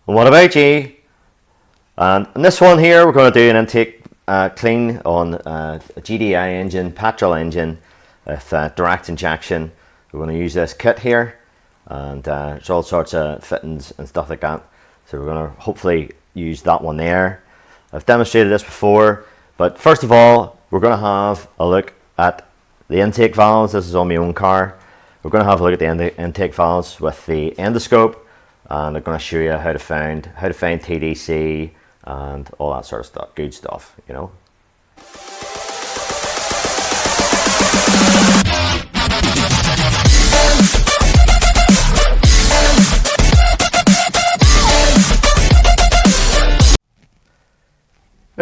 What about you? And in this one here, we're going to do an intake clean on a GDI engine, petrol engine with direct injection. We're going to use this kit here, and there's all sorts of fittings and stuff like that. So we're going to hopefully use that one there. I've demonstrated this before, but first of all, we're going to have a look at the intake valves. This is on my own car. We're going to have a look at the intake valves with the endoscope, and I'm going to show you how to find TDC and all that sort of stuff, good stuff, you know.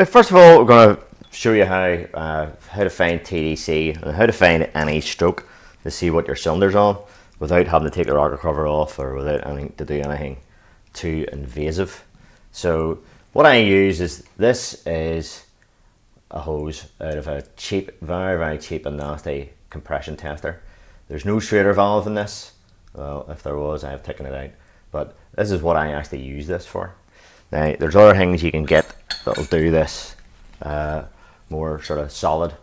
First of all, we're going to show you how to find TDC and how to find any stroke to see what your cylinder's on without having to take the rocker cover off or without having to do anything too invasive. So what I use is, this is a hose out of a cheap, very cheap and nasty compression tester. There's no Schrader valve in this. Well, if there was, I have taken it out. But this is what I actually use this for. Now, there's other things you can get that'll do this, more sort of solid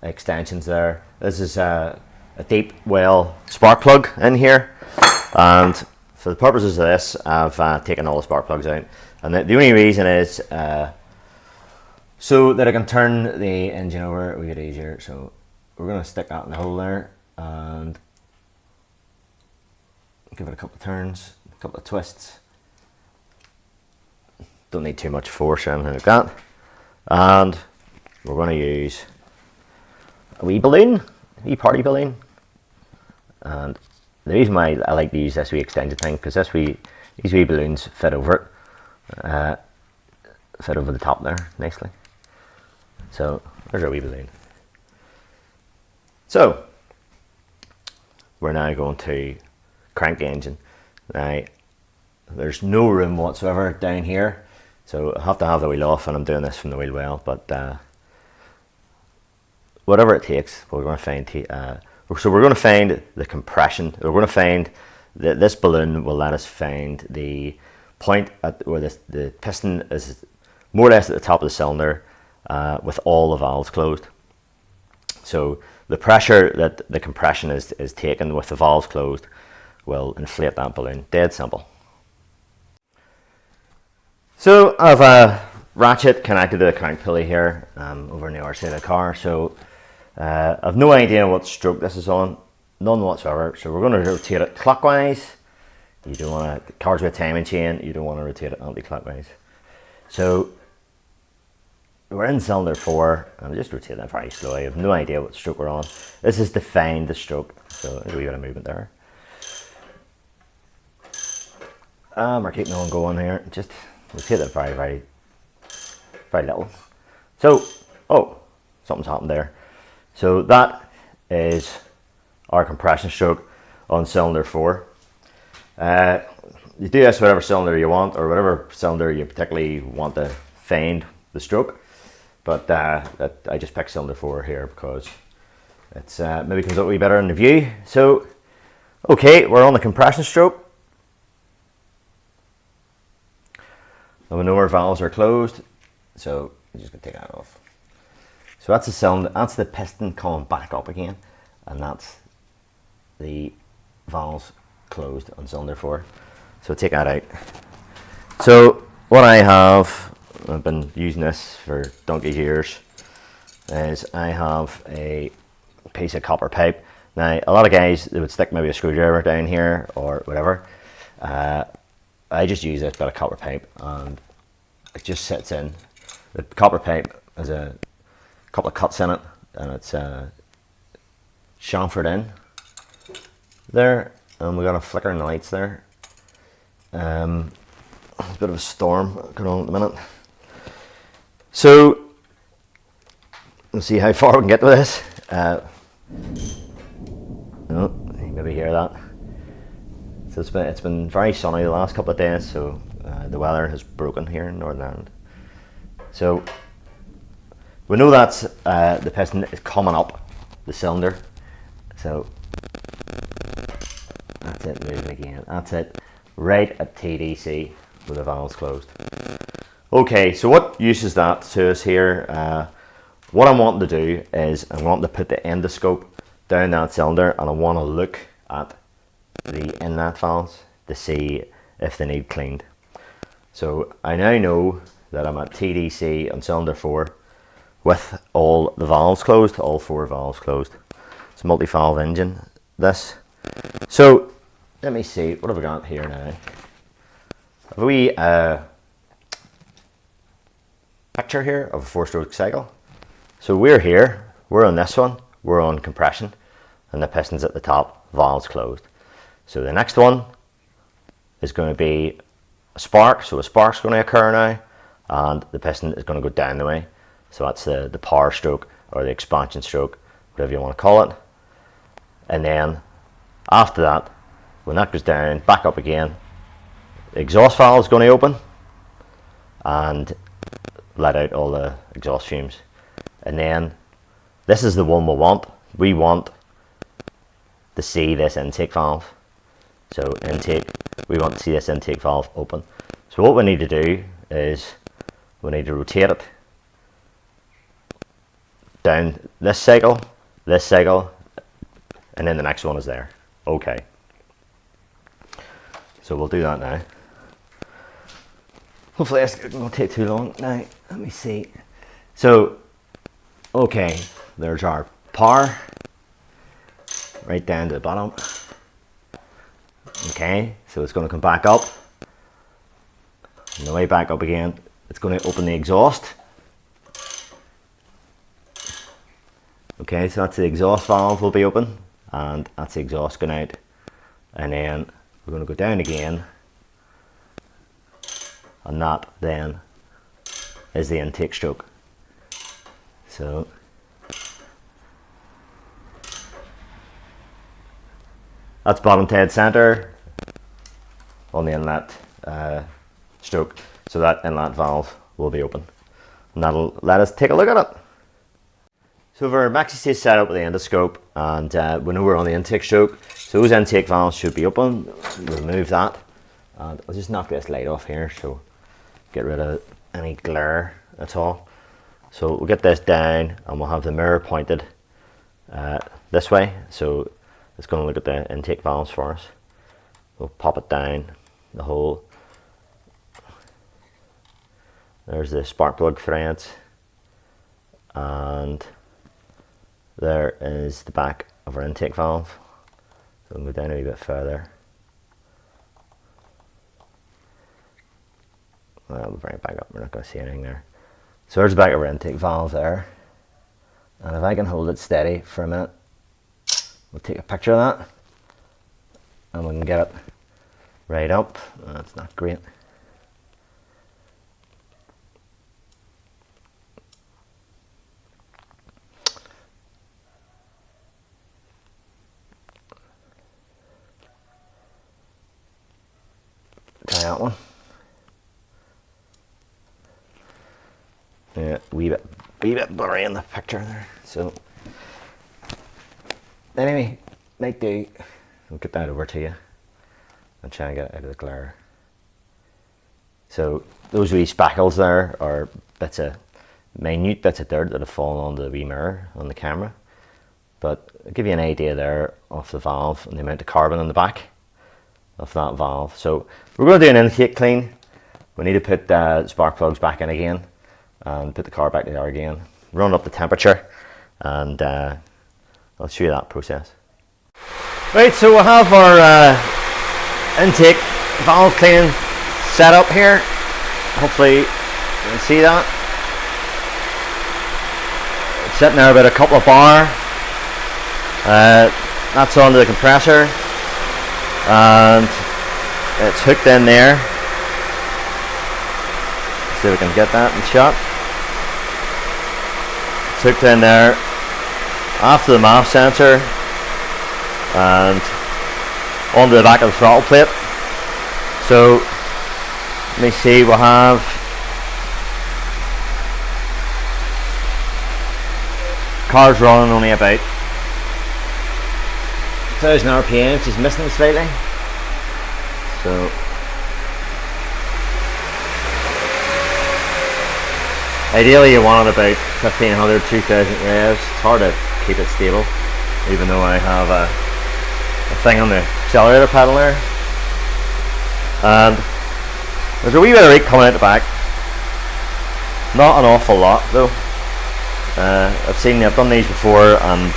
extensions there. This is a deep well spark plug in here, and for the purposes of this, I've taken all the spark plugs out, and the only reason is so that I can turn the engine over a bit easier. So we're going to stick that in the hole there and give it a couple of turns, a couple of twists. Don't need too much force or anything like that. And we're going to use a wee balloon, a wee party balloon. And the reason why I like to use this wee extended thing, because these wee balloons fit over it, fit over the top there nicely. So there's our wee balloon. So we're now going to crank the engine. Now there's no room whatsoever down here, so I have to have the wheel off, and I'm doing this from the wheel well, but whatever it takes, we're going to find so we're going to find the compression. We're going to find that this balloon will let us find the point at where the piston is more or less at the top of the cylinder, with all the valves closed. So the pressure that the compression is taken with the valves closed will inflate that balloon. Dead simple. So I've a ratchet connected to the crank pulley here, over on the other side of the car. So I've no idea what stroke this is on, none whatsoever. So we're going to rotate it clockwise. You don't want to, cars with a timing chain, you don't want to rotate it anti-clockwise. So we're in cylinder 4, I'm just rotating it very slowly. I have no idea what stroke we're on. This is to find the stroke, so there's a wee bit of movement there. We're keeping on going here, just rotate it very little. So, oh, something's happened there. So that is our compression stroke on cylinder 4. You do this whatever cylinder you want, or whatever cylinder you particularly want to find the stroke. But I just picked cylinder 4 here because it's maybe comes out a wee better in the view. So, okay, we're on the compression stroke. And we know our valves are closed, so I'm just going to take that off. So that's the cylinder, that's the piston coming back up again, and that's the valves closed on cylinder 4. So take that out. So what I have, I've been using this for donkey's years, is I have a piece of copper pipe. Now a lot of guys, they would stick maybe a screwdriver down here or whatever. I just use this bit of copper pipe, and it just sits in. The copper pipe has a couple of cuts in it, and it's chamfered in there, and we got a flicker in the lights there. There's a bit of a storm going on at the minute, so we'll see how far we can get with this. Oh, you maybe hear that. So it's been very sunny the last couple of days, so the weather has broken here in Northern Ireland. So we know that the piston is coming up the cylinder. So that's it, moving again. That's it, right at TDC. with the valves closed. Okay, so what use is that to us here? What I'm wanting to do is I'm wanting to put the endoscope down that cylinder, and I want to look at the inlet valves to see if they need cleaned. So I now know that I'm at TDC on cylinder 4 with all the valves closed, all 4 valves closed. It's a multi-valve engine, this. So let me see, what have we got here now? Have we picture here of a 4-stroke cycle? So we're here, we're on this one, we're on compression, and the piston's at the top, valves closed. So the next one is going to be a spark, so a spark's going to occur now, and the piston is going to go down the way. So that's the power stroke or the expansion stroke, whatever you want to call it. And then after that, when that goes down, back up again, the exhaust valve is going to open and let out all the exhaust fumes. And then this is the one we want. We want to see this intake valve. So intake, we want to see this intake valve open. So what we need to do is we need to rotate it down this cycle, and then the next one is there. Okay. So we'll do that now. Hopefully this won't take too long. Now, let me see. So, okay, there's our power right down to the bottom. Okay, so it's going to come back up. On the way back up again, it's going to open the exhaust. Okay, so that's the exhaust valve will be open, and that's the exhaust going out. And then we're going to go down again, and that then is the intake stroke. So that's bottom dead center on the inlet stroke. So that inlet valve will be open, and that'll let us take a look at it. So we're maxi-stage set up with the endoscope, and we know we're on the intake stroke. So those intake valves should be open. We'll remove that, and I'll just knock this light off here, so get rid of any glare at all. So we'll get this down, and we'll have the mirror pointed this way, so it's going to look at the intake valves for us. We'll pop it down the hole. There's the spark plug threads, and there is the back of our intake valve. So we'll go down a wee bit further. Well, we'll bring it back up, we're not going to see anything there. So there's the back of our intake valve there. And if I can hold it steady for a minute, we'll take a picture of that, and we can get it right up. That's not great. Try that one. Yeah, wee bit blurry in the picture there. So anyway, might do. I'll get that over to you and try and get it out of the glare. So those wee spackles there are minute bits of dirt that have fallen on the wee mirror on the camera. But I'll give you an idea there of the valve and the amount of carbon on the back of that valve. So we're going to do an intake clean. We need to put the spark plugs back in again and put the car back together again. Run up the temperature, and I'll show you that process. Right, so we'll have our intake valve cleaning set up here. Hopefully you can see that. It's sitting there about a couple of bar. That's onto the compressor, and it's hooked in there. Let's see if we can get that in shot. It's hooked in there after the MAF sensor and onto the back of the throttle plate. So let me see, we'll have car's running only about 1000 RPM, which is missing slightly. So Ideally you want it about 1500, 2000 revs. It's hard to keep it stable, even though I have a thing on the accelerator pedal there. And there's a wee bit of rake coming out the back. Not an awful lot though. I've done these before, and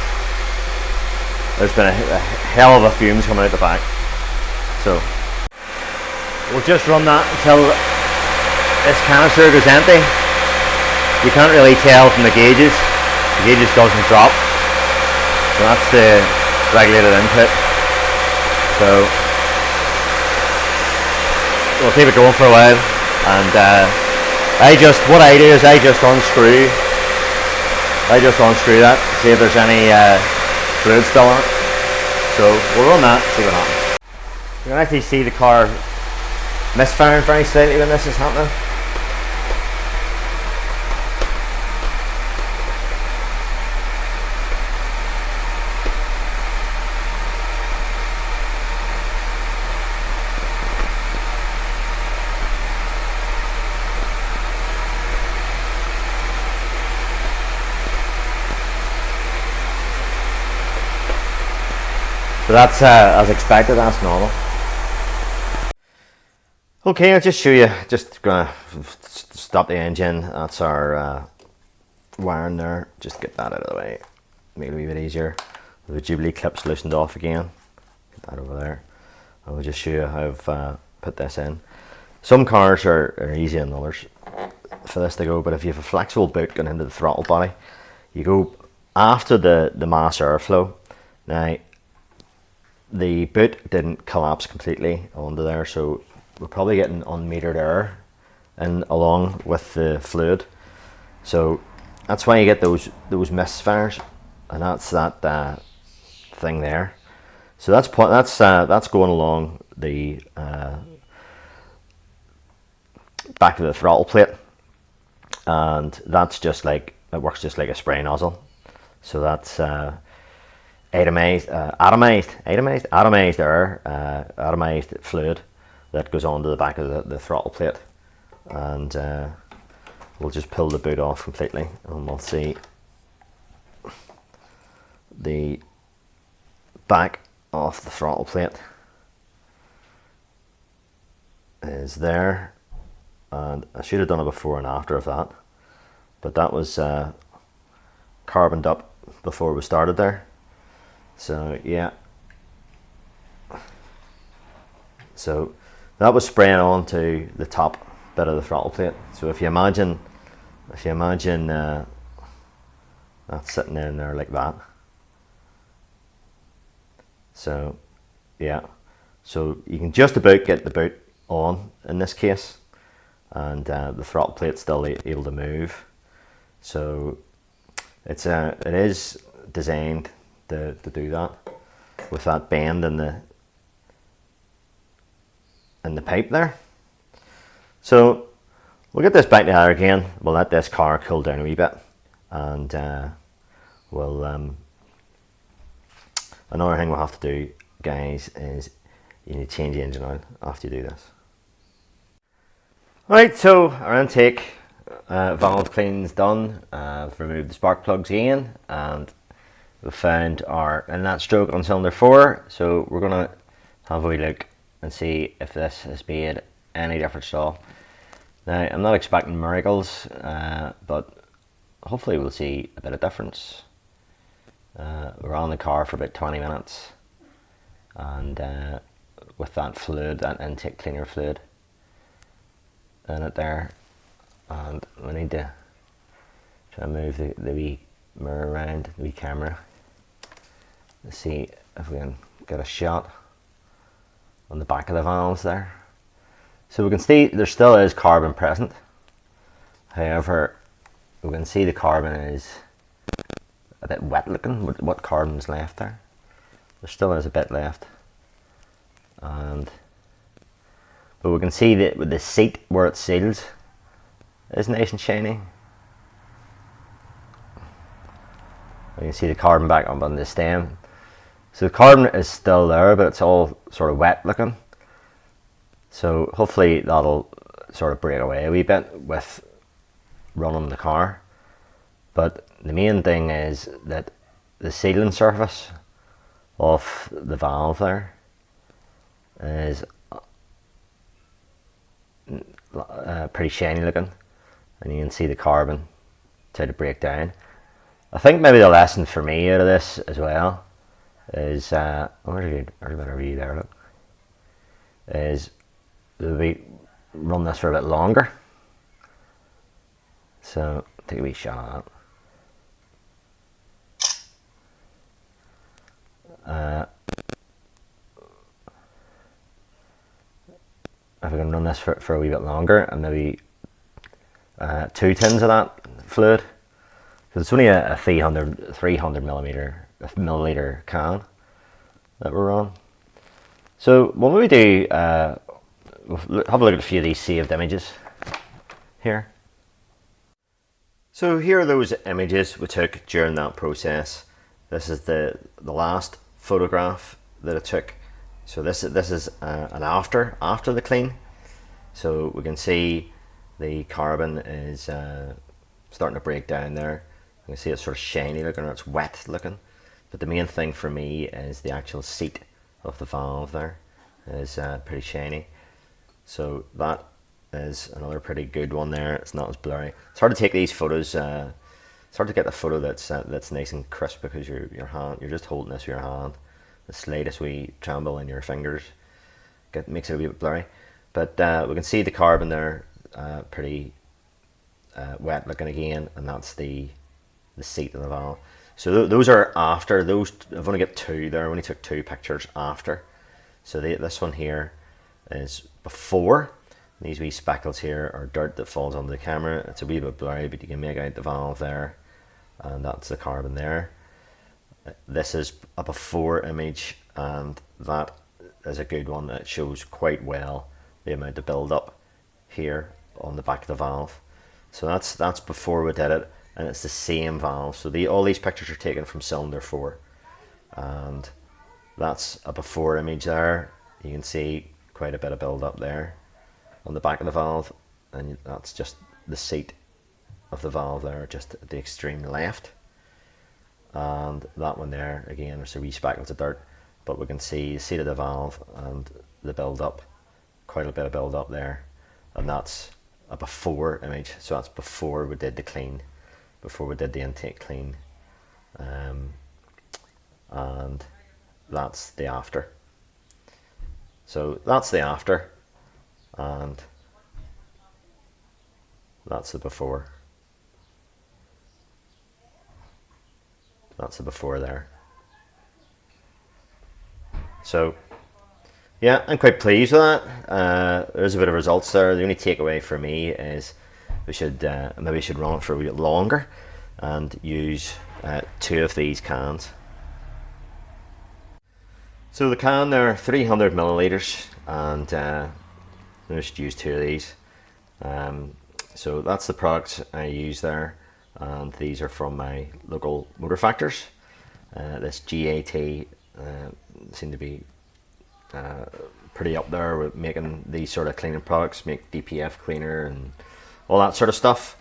there's been a hell of a fumes coming out the back. So we'll just run that until this canister goes empty. You can't really tell from the gauges doesn't drop. So that's the regulated input. So we'll keep it going for a while, and what I do is I just unscrew that, see if there's any fluid still on it. So we'll run that, see what happens. You can actually see the car misfiring very slightly when this is happening. So that's as expected, that's normal. Okay, I'll just show you, just gonna stop the engine. That's our wiring there. Just get that out of the way, make it a wee bit easier. The Jubilee clip's loosened off again. Get that over there. I will just show you how I've put this in. Some cars are easier than others for this to go, but if you have a flexible boot going into the throttle body, you go after the mass airflow. Now, the boot didn't collapse completely onto there, so we're probably getting unmetered air in along with the fluid. So that's why you get those misfires, and that's that thing there. So that's going along the back of the throttle plate, and that's just like, it works just like a spray nozzle. So that's atomized air, atomized fluid that goes onto the back of the throttle plate, and we'll just pull the boot off completely, and we'll see the back of the throttle plate is there, and I should have done it before and after of that, but that was carboned up before we started there. So yeah, so that was spraying onto the top bit of the throttle plate. So if you imagine that's sitting in there like that. So yeah, so you can just about get the boot on in this case, and the throttle plate's still able to move. So it is designed to do that with that bend in the pipe there. So we'll get this back together again. We'll let this car cool down a wee bit, and we'll another thing we'll have to do, guys, is you need to change the engine oil after you do this. Right, so our intake valve clean's done. I've removed the spark plugs again, and we found our inlet stroke on cylinder 4, so we're going to have a wee look and see if this has made any difference at all. Now, I'm not expecting miracles, but hopefully we'll see a bit of difference. We're on the car for about 20 minutes, and with that fluid, that intake cleaner fluid in it there, and we need to try and move the wee mirror around, the wee camera, to see if we can get a shot on the back of the valves there. So we can see there still is carbon present. However, we can see the carbon is a bit wet looking, with what carbon's left there. There still is a bit left, but we can see that with the seat where it seals is nice and shiny. You can see the carbon back up on the stem. So the carbon is still there, but it's all sort of wet looking. So hopefully that'll sort of break away a wee bit with running the car. But the main thing is that the sealing surface of the valve there is pretty shiny looking, and you can see the carbon try to break down. I think maybe the lesson for me out of this as well is where's a better view there, look, is we run this for a bit longer. So take a wee shot of that. If we can run this for a wee bit longer, and maybe 2 tins of that fluid, because it's only a 300 milliliter can that we're on. So what we do, we'll have a look at a few of these saved images here. So here are those images we took during that process. This is the last photograph that I took. So this is an after the clean. So we can see the carbon is starting to break down there. You can see it's sort of shiny looking, or it's wet looking. But the main thing for me is the actual seat of the valve there is pretty shiny. So that is another pretty good one there. It's not as blurry. It's hard to take these photos. It's hard to get the photo that's nice and crisp, because you're just holding this with your hand. The slightest wee tremble in your fingers makes it a wee bit blurry. But we can see the carbon there, pretty wet looking again, and that's the seat of the valve. So those are after. Those, I've only got 2 there. I only took 2 pictures after. So this one here is before. These wee speckles here are dirt that falls onto the camera. It's a wee bit blurry, but you can make out the valve there, and that's the carbon there. This is a before image, and that is a good one. That shows quite well the amount of build up here on the back of the valve. So that's before we did it, and it's the same valve. So all these pictures are taken from cylinder 4, and that's a before image there. You can see quite a bit of build up there on the back of the valve, and that's just the seat of the valve there, just at the extreme left. And that one there, again, there's a wee speckles of dirt, but we can see the seat of the valve and the build up, quite a bit of build up there. And that's a before image, so that's before we did the clean, before we did the intake clean. And that's the after. So that's the after, and that's the before. That's the before there. So yeah, I'm quite pleased with that. There's a bit of results there. The only takeaway for me is we should maybe should run it for a bit longer and use 2 of these cans. So the can there, 300 milliliters, and I just use 2 of these. So that's the product I use there, and these are from my local motor factors. This GAT seem to be pretty up there with making these sort of cleaning products, make DPF cleaner and all that sort of stuff.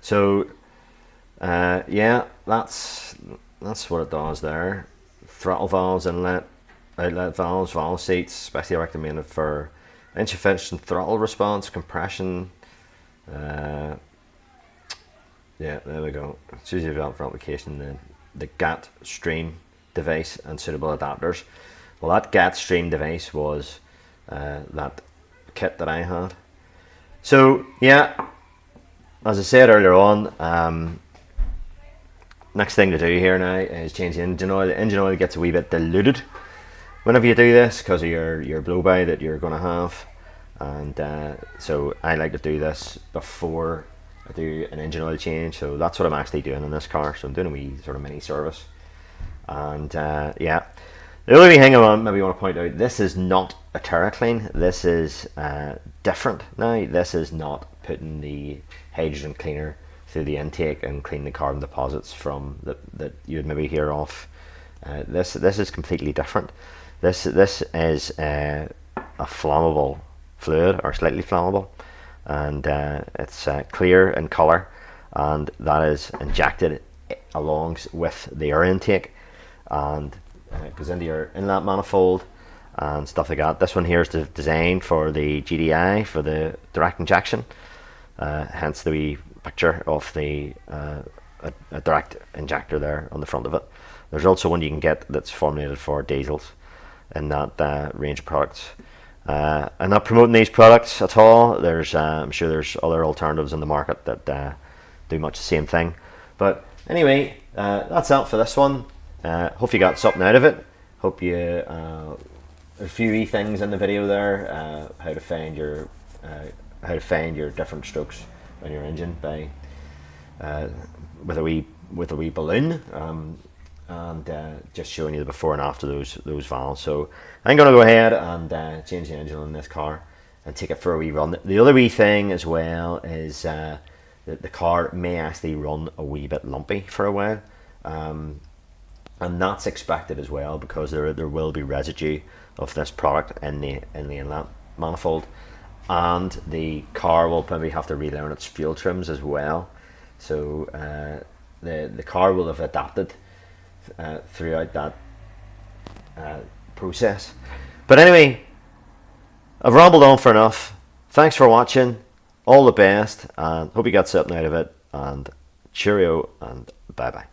So yeah, that's what it does there. Throttle valves, inlet, outlet valves, valve seats, especially recommended for insufficient throttle response, compression. Yeah, there we go. It's usually developed for application the GAT stream device and suitable adapters. Well, that GAT stream device was that kit that I had. So yeah, as I said earlier on, next thing to do here now is change the engine oil. The engine oil gets a wee bit diluted whenever you do this because of your blow by that you're going to have, and so I like to do this before I do an engine oil change. So that's what I'm actually doing in this car. So I'm doing a wee sort of mini service, and yeah. The only thing I maybe want to point out, this is not a TerraClean. This is different now. This is not putting the hydrogen cleaner through the intake and clean the carbon deposits from that you would maybe hear off. This is completely different. This is a flammable fluid, or slightly flammable, and it's clear in color, and that is injected along with the air intake, and it goes into your inlet manifold and stuff like that. This one here is designed for the GDI, for the direct injection, hence the wee picture of the a direct injector there on the front of it. There's also one you can get that's formulated for diesels in that range of products. I'm not promoting these products at all. There's I'm sure there's other alternatives in the market that do much the same thing. But anyway, that's it for this one. Hope you got something out of it. Hope you there's a few wee things in the video there. How to find your different strokes on your engine by with a wee balloon, and just showing you the before and after those valves. So I'm going to go ahead and change the engine on this car and take it for a wee run. The other wee thing as well is that the car may actually run a wee bit lumpy for a while, and that's expected as well, because there will be residue of this product in the inlet manifold, and the car will probably have to relearn its fuel trims as well. So the car will have adapted throughout that process. But anyway, I've rambled on for enough. Thanks for watching. All the best, and hope you got something out of it. And cheerio, and bye bye.